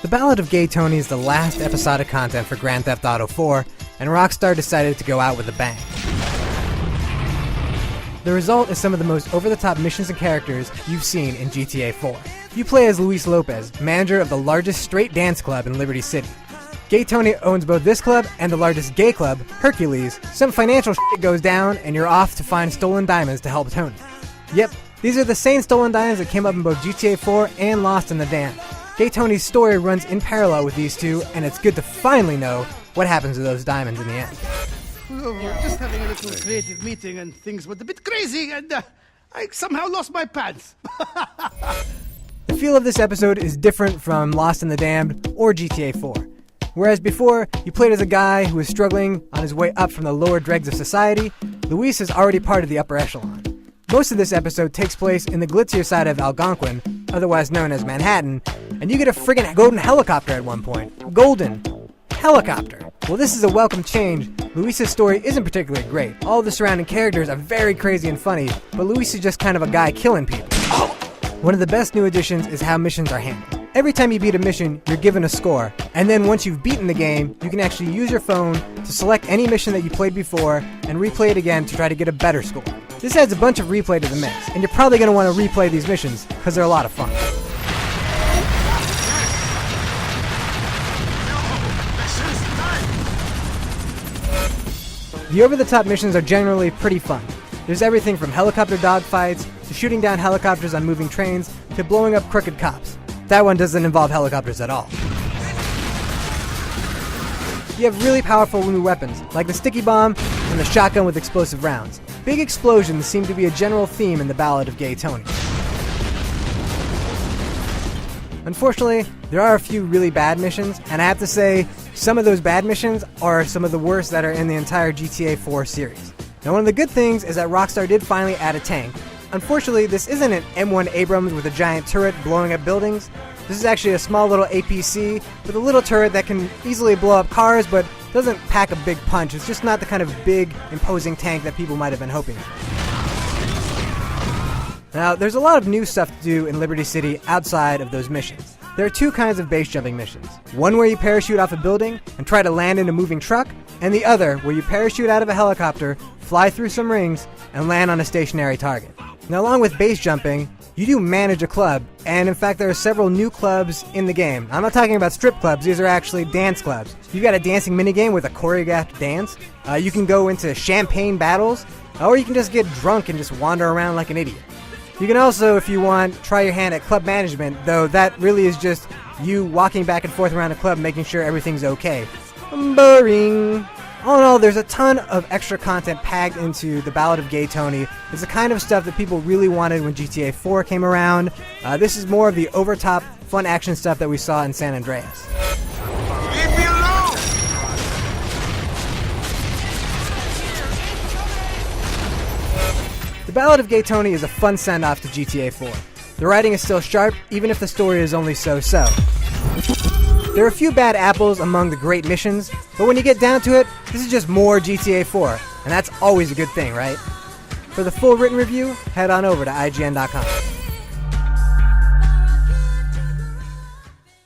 The Ballad of Gay Tony is the last episodic content for Grand Theft Auto 4, and Rockstar decided to go out with a bang. The result is some of the most over-the-top missions and characters you've seen in GTA 4. You play as Luis Lopez, manager of the largest straight dance club in Liberty City. Gay Tony owns both this club and the largest gay club, Hercules. Some financial shit goes down, and you're off to find stolen diamonds to help Tony. Yep, these are the same stolen diamonds that came up in both GTA 4 and Lost in the Damned. Gay Tony's story runs in parallel with these two, and it's good to finally know what happens to those diamonds in the end. We're just having a little creative meeting and things went a bit crazy and I somehow lost my pants. The feel of this episode is different from Lost in the Damned or GTA 4. Whereas before, you played as a guy who was struggling on his way up from the lower dregs of society, Luis is already part of the upper echelon. Most of this episode takes place in the glitzier side of Algonquin, otherwise known as Manhattan, and you get a friggin' golden helicopter at one point. Golden helicopter. Well, this is a welcome change. Luis's story isn't particularly great. All the surrounding characters are very crazy and funny, but Luis is just kind of a guy killing people. One of the best new additions is how missions are handled. Every time you beat a mission, you're given a score, and then once you've beaten the game, you can actually use your phone to select any mission that you played before and replay it again to try to get a better score. This adds a bunch of replay to the mix, and you're probably going to want to replay these missions because they're a lot of fun. The over-the-top missions are generally pretty fun. There's everything from helicopter dogfights, to shooting down helicopters on moving trains, to blowing up crooked cops. That one doesn't involve helicopters at all. You have really powerful new weapons, like the sticky bomb and the shotgun with explosive rounds. Big explosions seem to be a general theme in the Ballad of Gay Tony. Unfortunately, there are a few really bad missions, and I have to say, some of those bad missions are some of the worst that are in the entire GTA 4 series. Now, one of the good things is that Rockstar did finally add a tank. Unfortunately, this isn't an M1 Abrams with a giant turret blowing up buildings. This is actually a small little APC with a little turret that can easily blow up cars, but doesn't pack a big punch. It's just not the kind of big, imposing tank that people might have been hoping for. Now, there's a lot of new stuff to do in Liberty City outside of those missions. There are two kinds of base jumping missions. One where you parachute off a building and try to land in a moving truck, and the other where you parachute out of a helicopter, fly through some rings, and land on a stationary target. Now, along with base jumping, you do manage a club, and in fact there are several new clubs in the game. I'm not talking about strip clubs, these are actually dance clubs. You've got a dancing minigame with a choreographed dance, you can go into champagne battles, or you can just get drunk and just wander around like an idiot. You can also, if you want, try your hand at club management, though that really is just you walking back and forth around a club making sure everything's okay. Boring. All in all, there's a ton of extra content packed into the Ballad of Gay Tony. It's the kind of stuff that people really wanted when GTA 4 came around. This is more of the over-top, fun action stuff that we saw in San Andreas. Leave me alone! The Ballad of Gay Tony is a fun send-off to GTA 4. The writing is still sharp, even if the story is only so-so. There are a few bad apples among the great missions, but when you get down to it, this is just more GTA 4, and that's always a good thing, right? For the full written review, head on over to IGN.com.